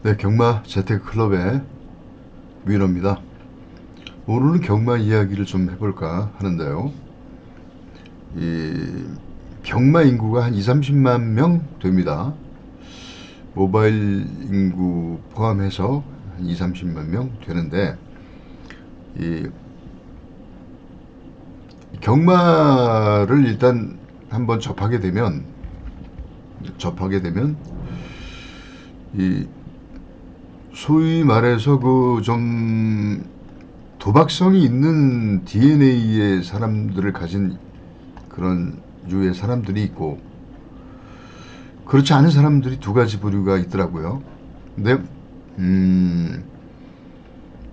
네, 경마 재테크클럽의 위너입니다. 오늘은 경마 이야기를 좀 해볼까 하는데요. 이 경마 인구가 한 2, 30만 명 됩니다. 모바일 인구 포함해서 한 2, 30만 명 되는데, 이 경마를 일단 한번 접하게 되면 이 소위 말해서 그 좀 도박성이 있는 DNA의 사람들을 가진 그런 유의 사람들이 있고, 그렇지 않은 사람들이 두 가지 부류가 있더라고요. 근데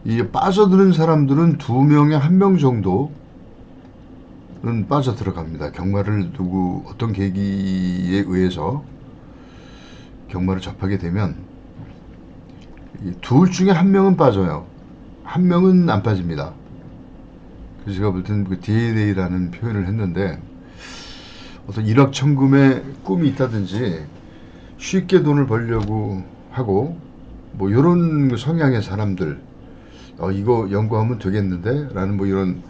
이 빠져드는 사람들은 두 명에 한 명 정도는 빠져 들어갑니다. 경마를 두고 어떤 계기에 의해서 경마를 접하게 되면 둘 중에 한 명은 빠져요. 한 명은 안 빠집니다. 그래서 제가 볼 때는 그 DNA라는 표현을 했는데, 어떤 일확천금의 꿈이 있다든지 쉽게 돈을 벌려고 하고 뭐 이런 성향의 사람들, 이거 연구하면 되겠는데 라는 뭐 이런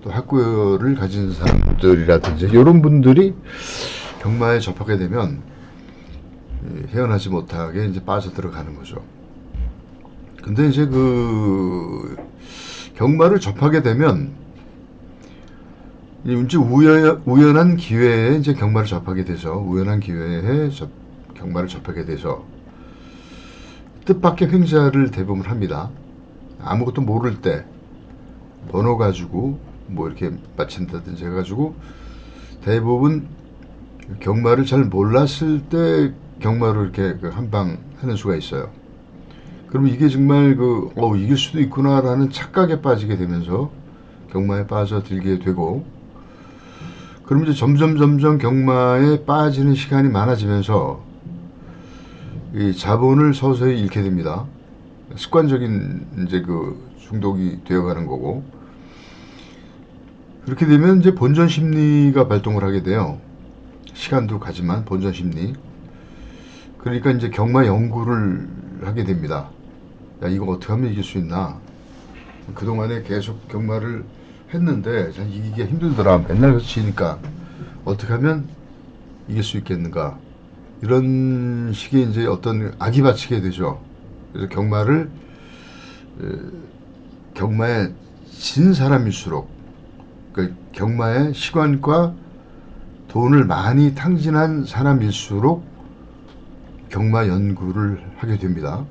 또 학구를 가진 사람들이라든지 이런 분들이 경마에 접하게 되면 헤어나지 못하게 이제 빠져 들어가는 거죠. 근데 이제 그 경마를 접하게 되면 이제 우연한 기회에 이제 경마를 접하게 돼서 경마를 접하게 돼서 뜻밖의 횡재를 대부분 합니다. 아무것도 모를 때 번호 가지고 뭐 이렇게 맞춘다든지 해가지고 대부분 경마를 잘 몰랐을 때 경마로 이렇게 한방 하는 수가 있어요. 그러면 이게 정말 이길 수도 있구나라는 착각에 빠지게 되면서 경마에 빠져들게 되고, 그러면 이제 점점 경마에 빠지는 시간이 많아지면서 이 자본을 서서히 잃게 됩니다. 습관적인 이제 그 중독이 되어가는 거고, 그렇게 되면 이제 본전 심리가 발동을 하게 돼요. 시간도 가지만 본전 심리. 그러니까 이제 경마 연구를 하게 됩니다. 야, 이거 어떻게 하면 이길 수 있나? 그동안에 계속 경마를 했는데 이기기가 힘들더라. 맨날 그래서 지니까 어떻게 하면 이길 수 있겠는가? 이런 식의 이제 어떤 악이 받치게 되죠. 그래서 경마에 진 사람일수록, 그 경마에 시간과 돈을 많이 탕진한 사람일수록 경마 연구를 하게 됩니다.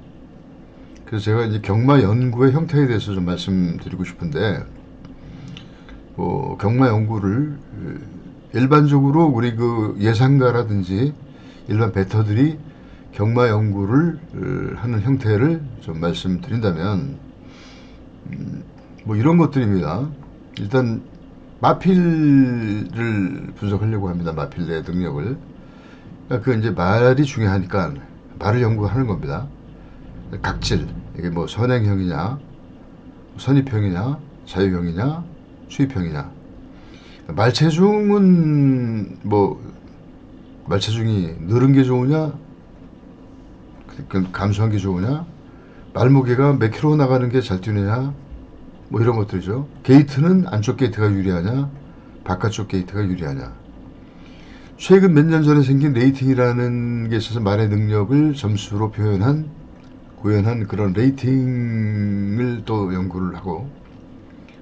그래서 제가 이제 경마 연구의 형태에 대해서 좀 말씀드리고 싶은데, 경마 연구를 일반적으로 우리 그 예상가라든지 일반 베터들이 경마 연구를 하는 형태를 좀 말씀드린다면, 뭐 이런 것들입니다. 일단 마필을 분석하려고 합니다. 마필의 능력을. 그 이제 말이 중요하니까 말을 연구하는 겁니다. 각질, 이게 뭐 선행형이냐, 선입형이냐, 자유형이냐, 수입형이냐. 말체중은 말체중이 늘은 게 좋으냐, 감소한 게 좋으냐, 말무게가 몇 킬로 나가는 게 잘 뛰느냐, 뭐 이런 것들이죠. 게이트는 안쪽 게이트가 유리하냐, 바깥쪽 게이트가 유리하냐. 최근 몇 년 전에 생긴 레이팅이라는 게 있어서 말의 능력을 점수로 구현한 그런 레이팅을 또 연구를 하고,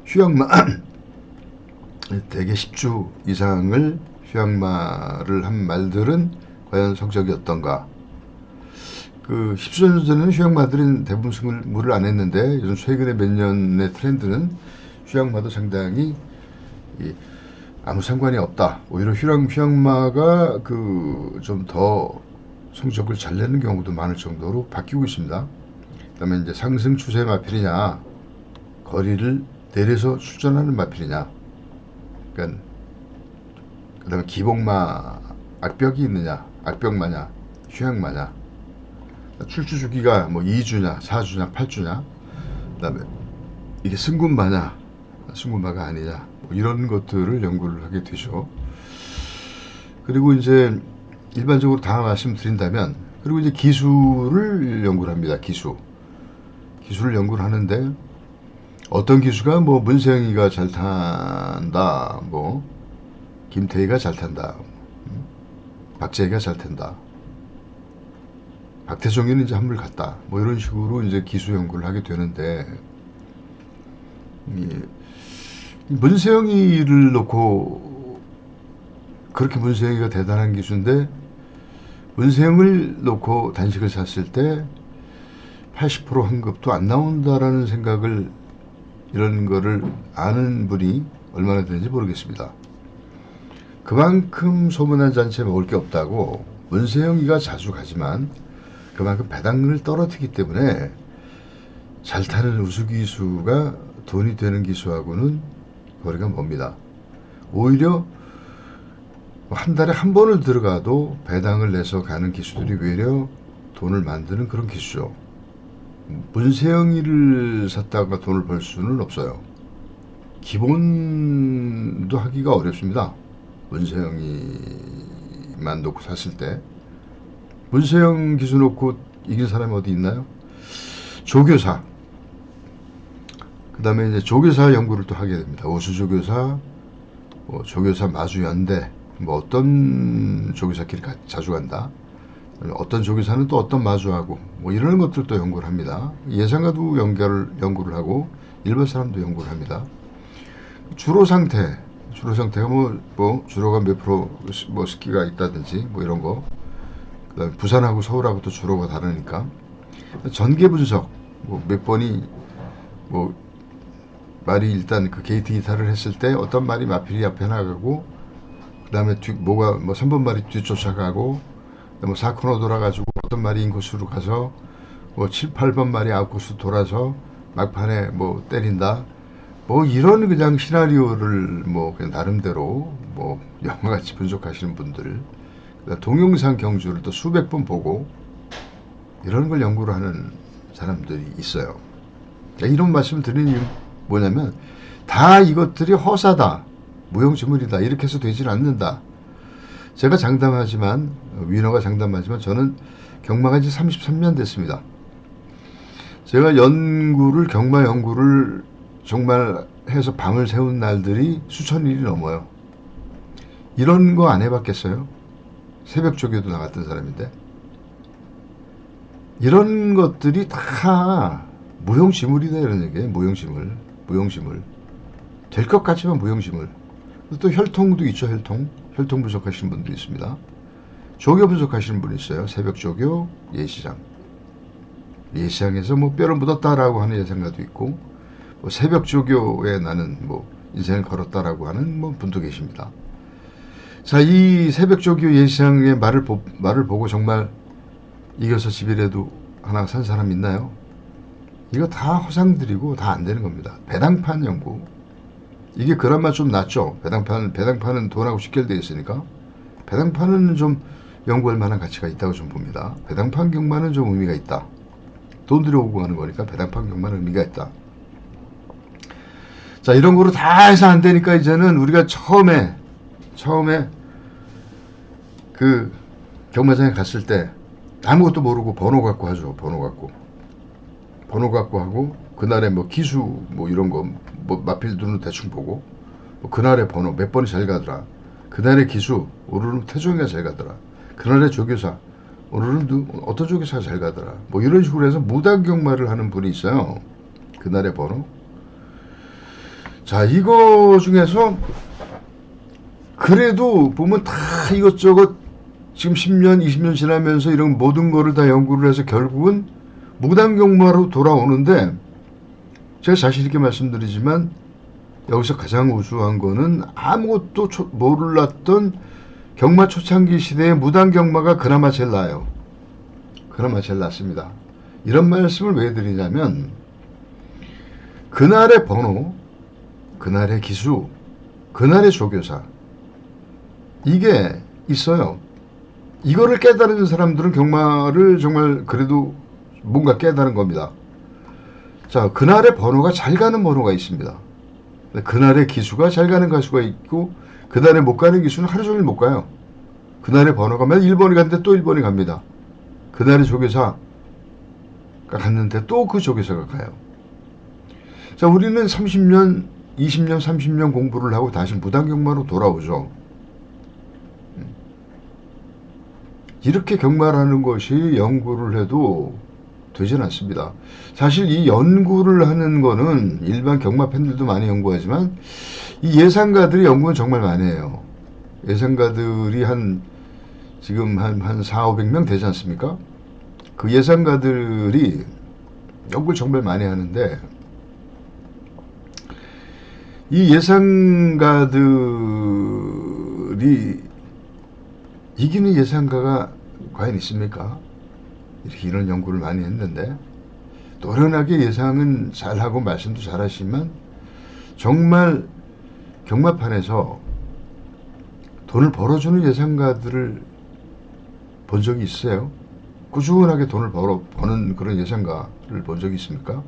휴양마 대개 10주 이상을 휴양마를 한 말들은 과연 성적이 어떤가. 그 10주 전에는 휴양마들은 대부분 승부를 안 했는데, 요즘 최근에 몇 년의 트렌드는 휴양마도 상당히 아무 상관이 없다. 오히려 휴양마가 좀 더 성적을 잘 내는 경우도 많을 정도로 바뀌고 있습니다. 그다음에 이제 상승 추세 마필이냐, 거리를 내려서 출전하는 마필이냐, 그다음에 기복마 악벽이 있느냐, 악벽마냐, 휴양마냐, 출주 주기가 뭐 2주냐, 4주냐, 8주냐, 그다음에 이게 승군마냐, 승군마가 아니냐, 뭐 이런 것들을 연구를 하게 되죠. 그리고 이제 일반적으로 다 말씀드린다면 그리고 이제 기수를 연구를 합니다. 기수를 연구를 하는데 어떤 기수가 뭐 문세영이가 잘 탄다, 뭐 김태희가 잘 탄다, 박재희가 잘 탄다, 박태종이는 이제 한물 갔다, 뭐 이런 식으로 이제 기수 연구를 하게 되는데, 문세영이를 놓고 그렇게 문세영이가 대단한 기수인데 문세영을 놓고 단식을 샀을 때 80% 환급도 안 나온다라는 생각을, 이런 거를 아는 분이 얼마나 되는지 모르겠습니다. 그만큼 소문난 잔치에 먹을 게 없다고 문세영이가 자주 가지만 그만큼 배당을 떨어뜨리기 때문에 잘 타는 우수 기수가 돈이 되는 기수하고는 거리가 멉니다. 오히려 한 달에 한 번을 들어가도 배당을 내서 가는 기수들이 외려 돈을 만드는 그런 기수죠. 문세영이를 샀다가 돈을 벌 수는 없어요. 기본도 하기가 어렵습니다. 문세영이만 놓고 샀을 때. 문세영 기수 놓고 이긴 사람이 어디 있나요? 조교사. 그 다음에 이제 조교사 연구를 또 하게 됩니다. 우수조교사, 뭐 조교사 마주연대, 뭐 어떤 조교사끼리 자주 간다, 어떤 조교사는 또 어떤 마주하고, 뭐 이런 것들도 연구를 합니다. 예상과도 연구를 하고 일반 사람도 연구를 합니다. 주로 상태가 뭐 주로가 몇 프로 뭐 습기가 있다든지 뭐 이런 거, 그다음에 부산하고 서울하고 또 주로가 다르니까 전개 분석, 뭐 몇 번이 뭐 말이 일단 그 게이트 이탈을 했을 때 어떤 말이 마필이 앞에 나가고, 그 다음에 뭐가 뭐 3번 말이 뒤쫓아가고, 뭐 4코너 돌아가지고 어떤 말이 인코스로 가서 뭐 7, 8번 말이 아웃코스 돌아서 막판에 뭐 때린다, 뭐 이런 그냥 시나리오를 뭐 그냥 나름대로 뭐 영화같이 분석하시는 분들, 동영상 경주를 또 수백 번 보고 이런 걸 연구를 하는 사람들이 있어요. 이런 말씀을 드리는 이유는 뭐냐면 다 이것들이 허사다, 무용지물이다, 이렇게 해서 되질 않는다. 제가 장담하지만, 위너가 장담하지만 저는 경마가 이제 33년 됐습니다. 제가 경마 연구를 정말 해서 밤을 새운 날들이 수천 일이 넘어요. 이런 거 안 해봤겠어요? 새벽 조교도 나갔던 사람인데. 이런 것들이 다 무용지물이다, 이런 얘기예요. 무용지물. 될 것 같지만 무용지물. 또 혈통도 있죠. 혈통 분석하시는 분도 있습니다. 조교 분석하시는 분이 있어요. 새벽 조교, 예시장에서 뭐 뼈를 묻었다라고 하는 예상가도 있고, 뭐 새벽 조교에 나는 뭐 인생을 걸었다라고 하는 뭐 분도 계십니다. 자, 이 새벽 조교 예시장의 말을 보고 정말 이겨서 집이라도 하나 산 사람 있나요? 이거 다 허상들이고 다 안 되는 겁니다. 배당판 연구. 이게 그나마 좀 낫죠. 배당판은 돈하고 직결되어 있으니까. 배당판은 좀 연구할 만한 가치가 있다고 좀 봅니다. 배당판 경마는 좀 의미가 있다. 돈 들여오고 하는 거니까 배당판 경마는 의미가 있다. 자, 이런 거로 다 해서 안 되니까 이제는 우리가 처음에 그 경마장에 갔을 때 아무것도 모르고 번호 갖고 하죠. 번호 갖고 하고, 그날의 뭐 기수 뭐 이런 거 뭐 마필 눈으로 대충 보고, 뭐 그날의 번호 몇 번이 잘 가더라, 그날의 기수 오늘은 태종이가 잘 가더라, 그날의 조교사 오늘은 어떤 조교사가 잘 가더라, 뭐 이런 식으로 해서 무당경마를 하는 분이 있어요. 그날의 번호. 자, 이거 중에서 그래도 보면 다 이것저것 지금 10년 20년 지나면서 이런 모든 거를 다 연구를 해서 결국은 무당경마로 돌아오는데, 제가 자신 있게 말씀드리지만 여기서 가장 우수한 거는 아무것도 몰랐던 경마 초창기 시대의 무당경마가 그나마 제일 나아요. 그나마 제일 낫습니다. 이런 말씀을 왜 드리냐면, 그날의 번호, 그날의 기수, 그날의 조교사, 이게 있어요. 이거를 깨달은 사람들은 경마를 정말 그래도 뭔가 깨달은 겁니다. 자, 그날의 번호가 잘 가는 번호가 있습니다. 그날의 기수가 잘 가는 가수가 있고, 그날에 못 가는 기수는 하루 종일 못 가요. 그날의 번호가 맨 1번이 갔는데 또 1번이 갑니다. 그날의 조교사가 갔는데 또 그 조교사가 가요. 자, 우리는 30년, 20년, 30년 공부를 하고 다시 무당경마로 돌아오죠. 이렇게 경마라는 것이 연구를 해도 되진 않습니다. 사실 이 연구를 하는 거는 일반 경마 팬들도 많이 연구하지만 이 예상가들이 연구는 정말 많이 해요. 예상가들이 지금 한 4, 500명 되지 않습니까? 그 예상가들이 연구를 정말 많이 하는데 이 예상가들이 이기는 예상가가 과연 있습니까? 이런 연구를 많이 했는데 노련하게 예상은 잘하고 말씀도 잘하시지만 정말 경마판에서 돈을 벌어주는 예상가들을 본 적이 있어요? 꾸준하게 돈을 버는 그런 예상가를 본 적이 있습니까?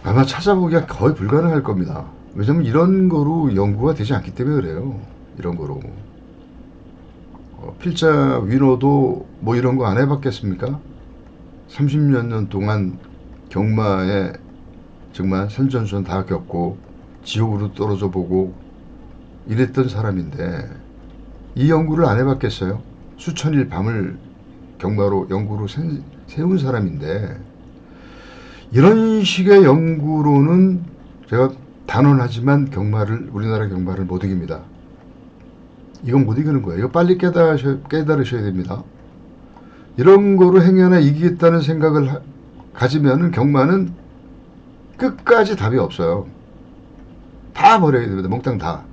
아마 찾아보기가 거의 불가능할 겁니다. 왜냐면 이런 거로 연구가 되지 않기 때문에 그래요. 이런 거로. 필자 위로도 뭐 이런 거 안 해봤겠습니까? 30몇 년 동안 경마에 정말 산전수전 다 겪고 지옥으로 떨어져 보고 이랬던 사람인데 이 연구를 안 해봤겠어요? 수천일 밤을 경마로 연구로 세운 사람인데 이런 식의 연구로는 제가 단언하지만 우리나라 경마를 못 이깁니다. 이건 못 이기는 거예요. 이거 빨리 깨달으셔야 됩니다. 이런 거로 행여나 이기겠다는 생각을 가지면은 경마는 끝까지 답이 없어요. 다 버려야 됩니다. 몽땅 다.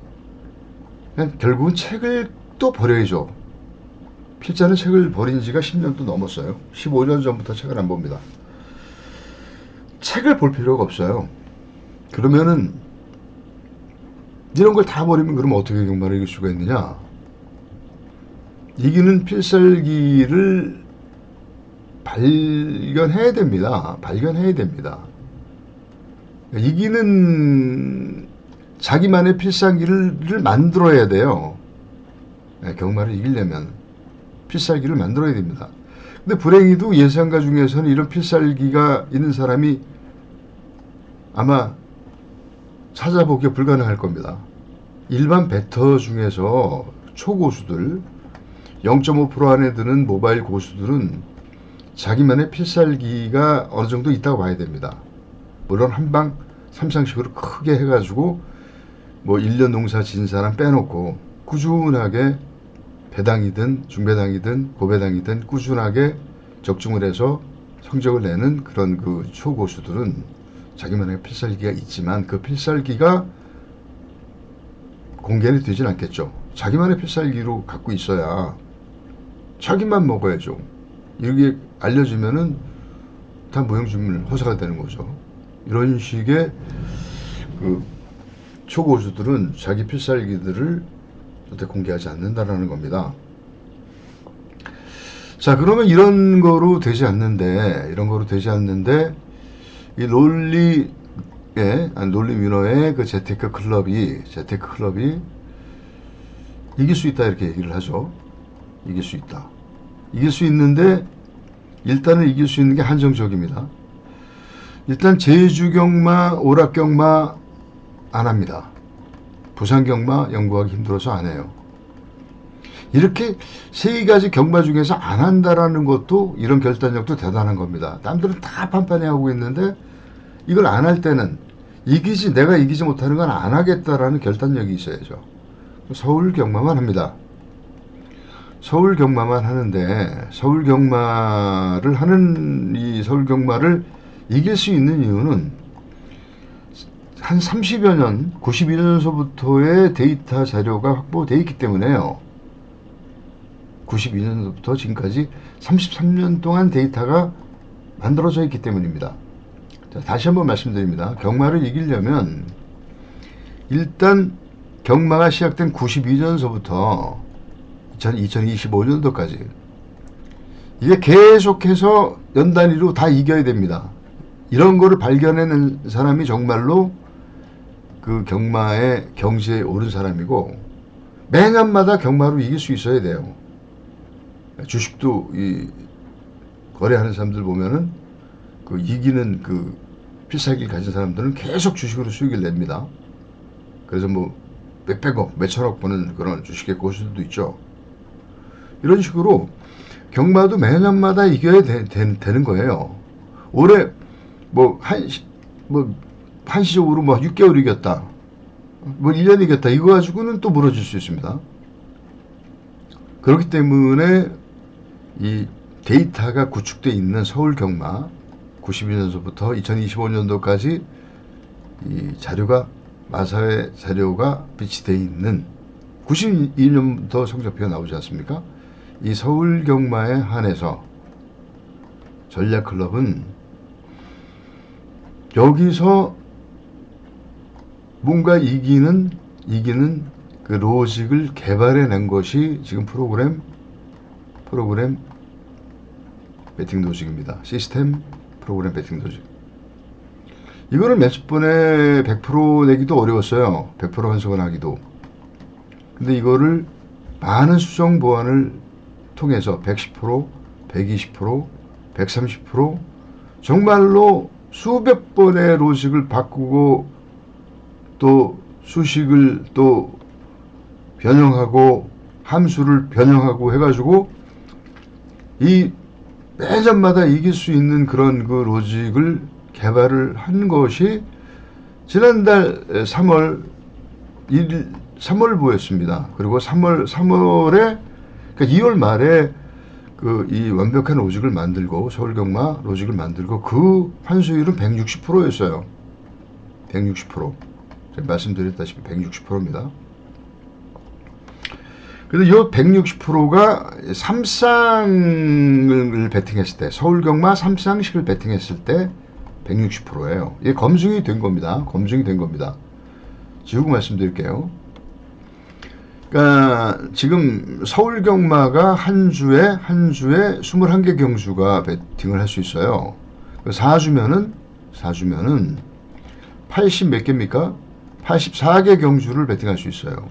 결국은 책을 또 버려야죠. 필자는 책을 버린 지가 10년도 넘었어요. 15년 전부터 책을 안 봅니다. 책을 볼 필요가 없어요. 그러면은 이런 걸 다 버리면 그러면 어떻게 경마를 이길 수가 있느냐? 이기는 필살기를 발견해야 됩니다. 발견해야 됩니다. 이기는 자기만의 필살기를 만들어야 돼요. 경마를 이기려면 필살기를 만들어야 됩니다. 근데 불행히도 예상가 중에서는 이런 필살기가 있는 사람이 아마 찾아보기 불가능할 겁니다. 일반 베터 중에서 초고수들 0.5% 안에 드는 모바일 고수들은 자기만의 필살기가 어느 정도 있다고 봐야 됩니다. 물론 한방 삼상식으로 크게 해가지고 뭐 1년 농사 지은 사람 빼놓고 꾸준하게 배당이든 중배당이든 고배당이든 꾸준하게 적중을 해서 성적을 내는 그런 그 초고수들은 자기만의 필살기가 있지만 그 필살기가 공개는 되진 않겠죠. 자기만의 필살기로 갖고 있어야 자기만 먹어야죠. 이렇게 알려주면은 다 무용지물 허사가 되는 거죠. 이런 식의 그 초고수들은 자기 필살기들을 절대 공개하지 않는다라는 겁니다. 자, 그러면 이런 거로 되지 않는데 이 논리 위너의 그 재테크 클럽이 이길 수 있다 이렇게 얘기를 하죠. 이길 수 있다. 이길 수 있는데 일단은 이길 수 있는 게 한정적입니다. 일단 제주경마, 오락경마 안 합니다. 부산경마 연구하기 힘들어서 안 해요. 이렇게 세 가지 경마 중에서 안 한다라는 것도 이런 결단력도 대단한 겁니다. 남들은 다 판판히 하고 있는데 이걸 안 할 때는 내가 이기지 못하는 건 안 하겠다라는 결단력이 있어야죠. 서울 경마만 합니다. 서울 경마만 하는데 서울 경마를 이길 수 있는 이유는 한 30여 년, 92년서부터의 데이터 자료가 확보되어 있기 때문에요. 92년부터 지금까지 33년 동안 데이터가 만들어져 있기 때문입니다. 자, 다시 한번 말씀드립니다. 경마를 이기려면 일단 경마가 시작된 92년서부터 2025년도까지 이게 계속해서 연단위로 다 이겨야 됩니다. 이런 거를 발견해낸 사람이 정말로 그 경마의 경지에 오른 사람이고 매년마다 경마로 이길 수 있어야 돼요. 주식도 이 거래하는 사람들 보면은 그 이기는 그 필살기를 가진 사람들은 계속 주식으로 수익을 냅니다. 그래서 뭐 몇백억, 몇천억 버는 그런 주식의 고수들도 있죠. 이런 식으로 경마도 매년마다 이겨야 되는 거예요. 올해 뭐 한시적으로 뭐 6개월 이겼다, 뭐 1년 이겼다, 이거 가지고는 또 무너질 수 있습니다. 그렇기 때문에 이 데이터가 구축되어 있는 서울 경마 92년도부터 2025년도까지 이 자료가 마사회 자료가 비치되어 있는 92년부터 성적표가 나오지 않습니까? 이 서울 경마에 한해서 전략클럽은 여기서 뭔가 이기는 그 로직을 개발해낸 것이 지금 프로그램 배팅 로직입니다. 시스템 프로그램 배팅 로직. 이거를 몇 번에 100% 내기도 어려웠어요. 100% 환수가 나기도. 근데 이거를 많은 수정 보완을 통해서 110%, 120%, 130% 정말로 수백 번의 로직을 바꾸고 또 수식을 또 변형하고 함수를 변형하고 해가지고 이 매점마다 이길 수 있는 그런 그 로직을 개발을 한 것이 지난달 3월 1일 3월부였습니다. 그리고 3월에 그러니까 2월 말에 그 이 완벽한 로직을 만들고 서울경마 로직을 만들고 그 환수율은 160%였어요. 160%. 제가 말씀드렸다시피 160%입니다. 그래서 이 160%가 삼쌍을 베팅했을 때, 서울경마 삼쌍식을 베팅했을 때 160%예요. 이게 검증이 된 겁니다. 검증이 된 겁니다. 지우고 말씀드릴게요. 그러니까 지금 서울경마가 한 주에 21개 경주가 베팅을 할 수 있어요. 4주면은 80 몇 개입니까? 84개 경주를 베팅할 수 있어요.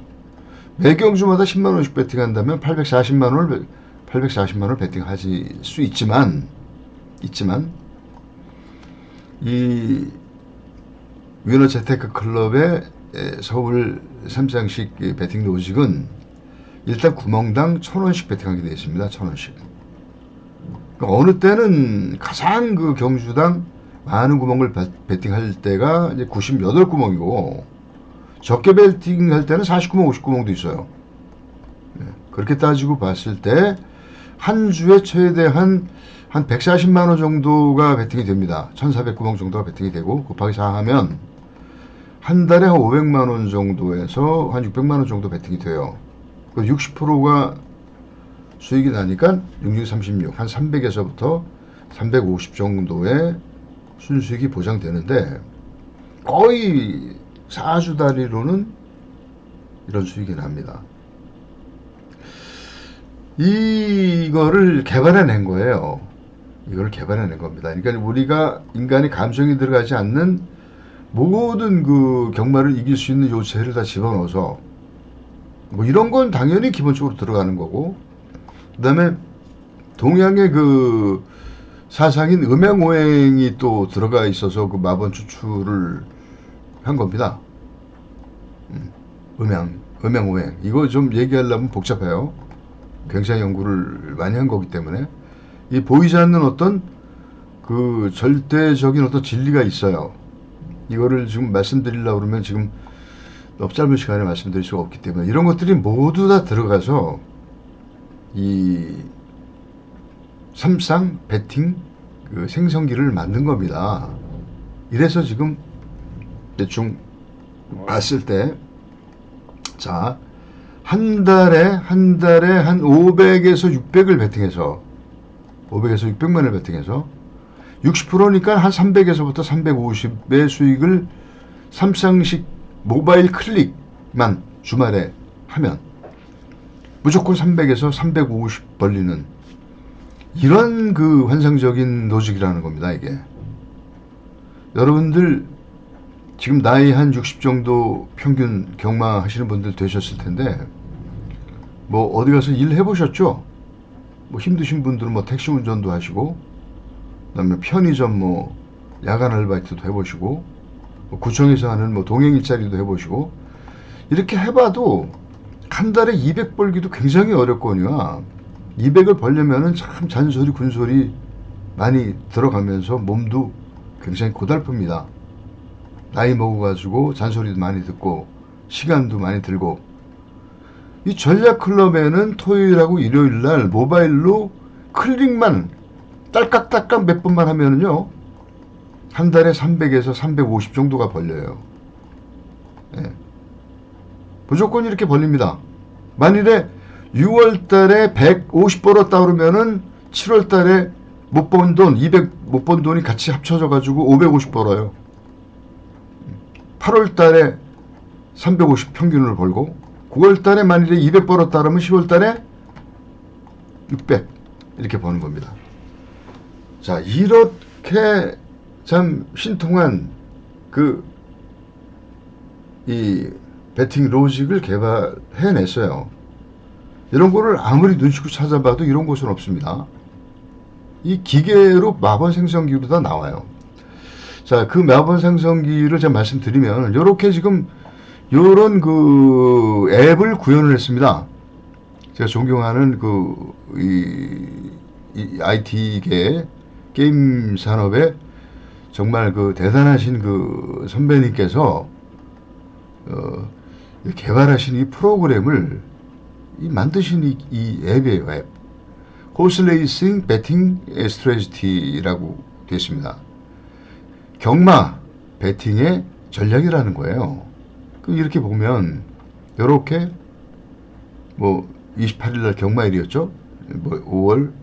매 경주마다 10만원씩 베팅한다면 840만원을 베팅할 수 있지만 이 위너 재테크 클럽의 서울 삼쌍식 베팅 로직은 일단 구멍당 1,000원씩 베팅하게 되어 있습니다. 1,000원씩. 그러니까 어느 때는 가장 그 경주당 많은 구멍을 베팅할 때가 이제 98구멍이고 적게 베팅할 때는 49구멍, 50구멍도 있어요. 그렇게 따지고 봤을 때 한 주에 최대 한 140만원 정도가 베팅이 됩니다. 1,400구멍 정도가 베팅이 되고 곱하기 4 하면 한 달에 한 500만원 정도에서 한 600만원 정도 베팅이 돼요. 60%가 수익이 나니까 6636, 한 300에서부터 350 정도의 순수익이 보장되는데 거의 4주 단위로는 이런 수익이 납니다. 이거를 개발해낸 거예요. 이걸 개발해낸 겁니다. 그러니까 우리가 인간의 감정이 들어가지 않는 모든 그 경마를 이길 수 있는 요체를 다 집어넣어서 뭐 이런 건 당연히 기본적으로 들어가는 거고, 그 다음에 동양의 그 사상인 음양오행이 또 들어가 있어서 그 마번 추출을 한 겁니다. 음양오행. 이거 좀 얘기하려면 복잡해요. 굉장히 연구를 많이 한 거기 때문에 이 보이지 않는 어떤 그 절대적인 어떤 진리가 있어요. 이거를 지금 말씀드리려고 그러면 지금 너무 짧은 시간에 말씀드릴 수가 없기 때문에 이런 것들이 모두 다 들어가서 이 삼쌍 베팅 그 생성기를 만든 겁니다. 이래서 지금 대충 봤을 때 자, 한 달에 한 500에서 600을 베팅해서 500에서 600만을 베팅해서 60%니까 한 300에서부터 350의 수익을 삼쌍식 모바일 클릭만 주말에 하면 무조건 300에서 350 벌리는 이런 그 환상적인 로직이라는 겁니다. 이게 여러분들 지금 나이 한 60 정도 평균 경마 하시는 분들 되셨을 텐데 뭐 어디 가서 일 해보셨죠? 뭐 힘드신 분들은 뭐 택시 운전도 하시고, 그다음에 편의점 뭐 야간 아르바이트도 해보시고, 뭐 구청에서 하는 뭐 동행 일자리도 해보시고, 이렇게 해봐도 한 달에 200 벌기도 굉장히 어렵거니와 200을 벌려면은 참 잔소리 군소리 많이 들어가면서 몸도 굉장히 고달픕니다. 나이 먹어가지고 잔소리도 많이 듣고 시간도 많이 들고. 이 전략클럽에는 토요일하고 일요일날 모바일로 클릭만 딸깍딸깍 몇 번만 하면은요 한 달에 300에서 350 정도가 벌려요. 예. 무조건 이렇게 벌립니다. 만일에 6월달에 150 벌었다 그러면은 7월달에 못 번 돈, 200 못 번 돈이 같이 합쳐져 가지고 550 벌어요. 8월달에 350 평균을 벌고, 9월달에 만일에 200 벌었다 그러면 10월달에 600 이렇게 버는 겁니다. 자, 이렇게 참 신통한 이 배팅 로직을 개발해냈어요. 이런 거를 아무리 눈치고 찾아봐도 이런 곳은 없습니다. 이 기계로 마법 생성기로 다 나와요. 자, 그 마법 생성기를 제가 말씀드리면, 요렇게 지금 요런 그 앱을 구현을 했습니다. 제가 존경하는 이 IT계 게임 산업에 정말 그 대단하신 그 선배님께서 개발하신 이 프로그램을 만드신 이 앱이에요. 앱. 호스레이싱 배팅 스트래티라고 되어 있습니다. 경마 배팅의 전략이라는 거예요. 이렇게 보면 이렇게 뭐 28일날 경마일이었죠. 뭐 5월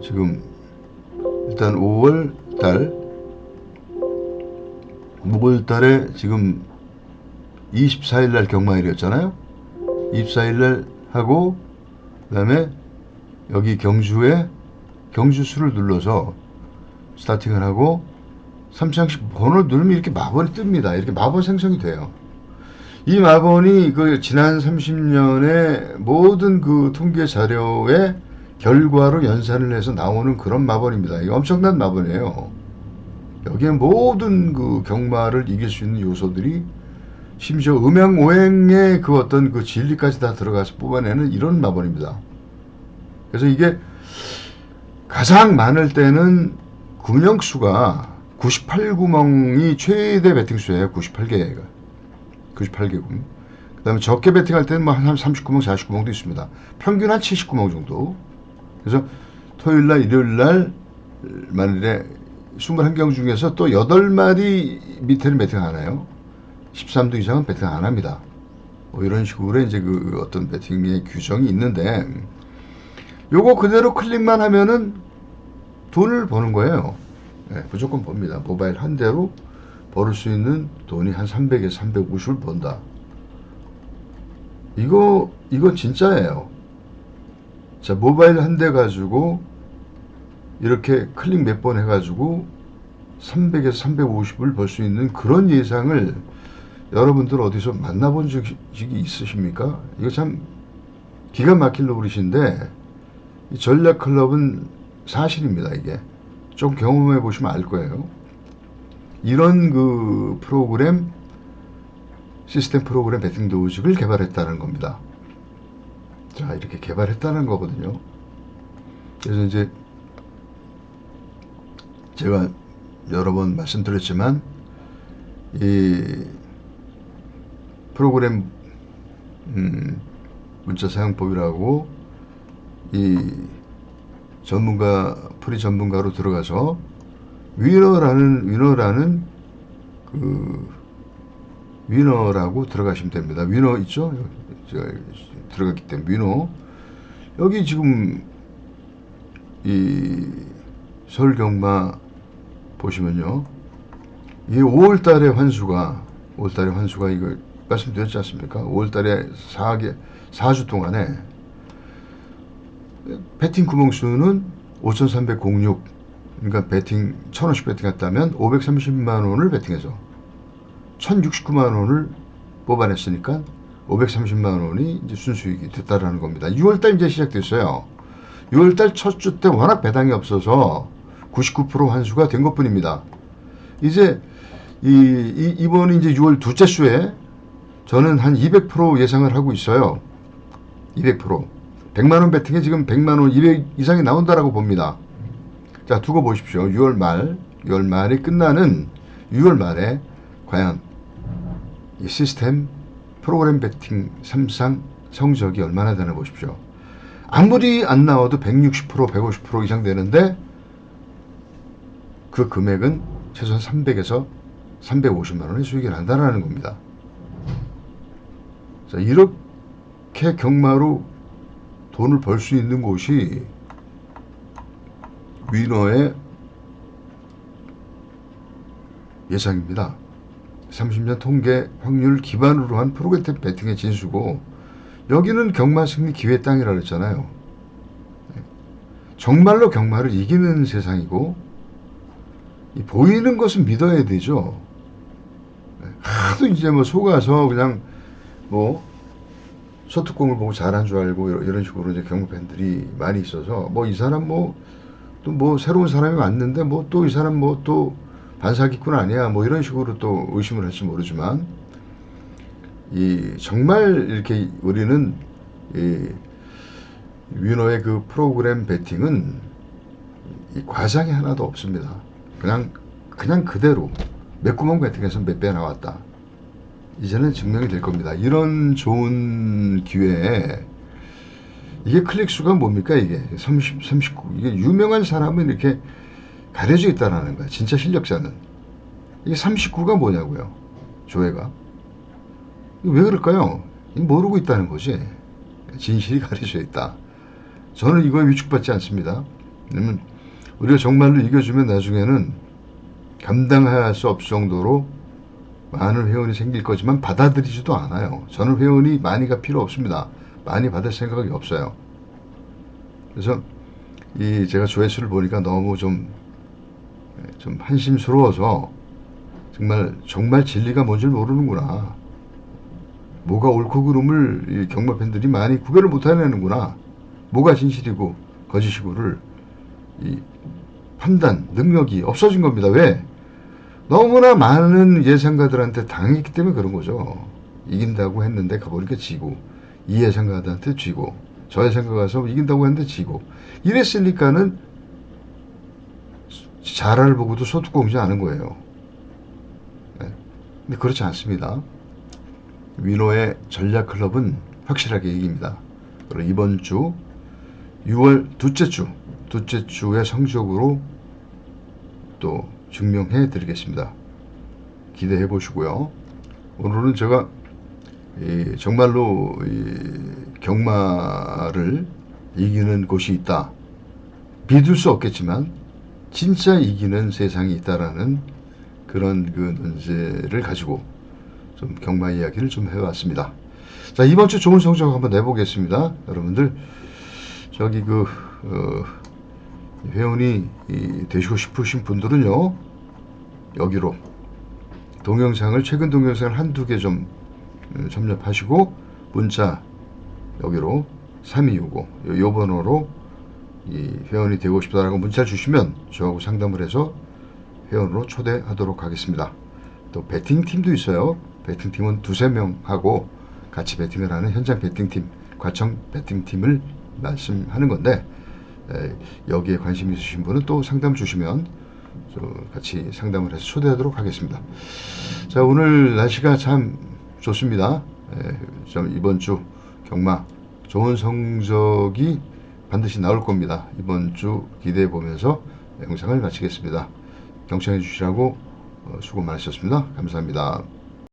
지금 일단 5월달 6월달에 지금 24일날 경마일이었잖아요. 24일날 하고 그다음에 여기 경주에 경주수를 눌러서 스타팅을 하고 3장씩 번호를 누르면 이렇게 마번이 뜹니다. 이렇게 마번 생성이 돼요. 이 마번이 그 지난 30년의 모든 그 통계 자료의 결과로 연산을 해서 나오는 그런 마번입니다. 이거 엄청난 마번이에요. 여기에 모든 그 경마를 이길 수 있는 요소들이 심지어 음양오행의 그 어떤 그 진리까지 다 들어가서 뽑아내는 이런 마번입니다. 그래서 이게 가장 많을 때는 구멍수가 98구멍이 최대 배팅수예요. 98개가. 98개구. 그 다음에 적게 배팅할 때는 뭐 한 39멍, 49멍도 있습니다. 평균 한 79멍 정도. 그래서 토요일날, 일요일날 만일에 21경 중에서 또 8마리 밑에는 배팅 안 해요. 13도 이상은 배팅 안 합니다. 뭐 이런 식으로 이제 그 어떤 배팅의 규정이 있는데, 요거 그대로 클릭만 하면은 돈을 버는 거예요. 네, 무조건 법니다. 모바일 한 대로 벌을 수 있는 돈이 한 300에서 350을 번다. 이거 진짜예요. 자, 모바일 한 대 가지고 이렇게 클릭 몇 번 해가지고 300에서 350을 벌 수 있는 그런 예상을 여러분들 어디서 만나본 적이 있으십니까? 이거 참 기가 막힐 노릇인데, 이 전략클럽은 사실입니다. 이게 좀 경험해 보시면 알 거예요. 이런 그 프로그램, 시스템 프로그램 배팅 로직을 개발했다는 겁니다. 자, 이렇게 개발했다는 거거든요. 그래서 이제 제가 여러 번 말씀드렸지만 이 프로그램 문자 사용법이라고 이 프리 전문가로 들어가서 위너라고 들어가시면 됩니다. 위너 있죠? 제가 들어갔기 때문에 위너. 여기 지금 이 서울경마 보시면요, 이 5월달에 환수가 이거 말씀드렸지 않습니까? 5월달에 4주 동안에 배팅 구멍수는 5,306, 그러니까 배팅 1,000원씩 배팅했다면 530만 원을 배팅해서 1,069만 원을 뽑아냈으니까 530만 원이 이제 순수익이 됐다라는 겁니다. 6월달 이제 시작됐어요. 6월달 첫 주 때 워낙 배당이 없어서 99% 환수가 된 것뿐입니다. 이제 이번이 이제 6월 둘째 주에 저는 한 200% 예상을 하고 있어요. 200%. 100만원 배팅에 지금 100만원 200 이상이 나온다라고 봅니다. 자, 두고 보십시오. 6월 말이 끝나는 6월 말에 과연 이 시스템 프로그램 배팅 3상 성적이 얼마나 되나 보십시오. 아무리 안 나와도 160%, 150% 이상 되는데 그 금액은 최소한 300에서 350만원의 수익이 난다는 겁니다. 자, 이렇게 경마로 돈을 벌 수 있는 곳이 위너의 예상입니다. 30년 통계 확률 기반으로 한 프로그램 배팅의 진수고, 여기는 경마 승리 기회 땅이라 그랬잖아요. 정말로 경마를 이기는 세상이고, 보이는 것은 믿어야 되죠. 하도 이제 뭐 속아서 그냥 뭐 소뚜껑을 보고 잘한 줄 알고 이런 식으로 이제 경마 팬들이 많이 있어서, 뭐 이 사람 뭐 또 뭐 새로운 사람이 왔는데 뭐 또 이 사람 뭐 또 반사기꾼 아니야 뭐 이런 식으로 또 의심을 할지 모르지만, 이 정말 이렇게 우리는 이 위너의 그 프로그램 배팅은 이 과장이 하나도 없습니다. 그냥 그대로 맥구멍 배팅에서 몇 배 나왔다. 이제는 증명이 될 겁니다. 이런 좋은 기회에 이게 클릭 수가 뭡니까? 이게 39. 이게 유명한 사람은 이렇게 가려져 있다라는 거야. 진짜 실력자는. 이게 39가 뭐냐고요? 조회가. 왜 그럴까요? 모르고 있다는 거지. 진실이 가려져 있다. 저는 이거에 위축받지 않습니다. 왜냐면 우리가 정말로 이겨주면 나중에는 감당할 수 없을 정도로 많은 회원이 생길 거지만 받아들이지도 않아요. 저는 회원이 많이가 필요 없습니다. 많이 받을 생각이 없어요. 그래서 제가 조회수를 보니까 너무 좀 한심스러워서 정말 진리가 뭔지 모르는구나. 뭐가 옳고 그름을 이 경마 팬들이 많이 구별을 못해내는구나. 뭐가 진실이고 거짓이고를 이 판단 능력이 없어진 겁니다. 왜? 너무나 많은 예상가들한테 당했기 때문에 그런 거죠. 이긴다고 했는데 가보니까 지고, 이 예상가들한테 지고, 저 예상가 가서 이긴다고 했는데 지고, 이랬으니까는 자라를 보고도 소뚜껑이지 않은 거예요. 네. 근데 그렇지 않습니다. 위너의 전략클럽은 확실하게 이깁니다. 그리고 이번 주 6월 둘째 주의 성적으로 또 증명해 드리겠습니다. 기대해 보시고요. 오늘은 제가 정말로 경마를 이기는 곳이 있다. 믿을 수 없겠지만 진짜 이기는 세상이 있다라는 그런 그 논제를 가지고 좀 경마 이야기를 좀 해왔습니다. 자, 이번 주 좋은 성적 한번 내보겠습니다. 여러분들 저기 회원이 되시고 싶으신 분들은요, 여기로 최근 동영상을 한두 개 좀 접nhập하시고 문자 여기로 3265 요 번호로 회원이 되고 싶다라고 문자 주시면 저하고 상담을 해서 회원으로 초대하도록 하겠습니다. 또 배팅팀도 있어요. 배팅팀은 두세 명하고 같이 배팅을 하는 현장 배팅팀, 과청 배팅팀을 말씀하는 건데, 여기에 관심 있으신 분은 또 상담 주시면 같이 상담을 해서 초대하도록 하겠습니다. 자, 오늘 날씨가 참 좋습니다. 이번 주 경마 좋은 성적이 반드시 나올 겁니다. 이번 주 기대해 보면서 영상을 마치겠습니다. 경청해 주시라고 수고 많으셨습니다. 감사합니다.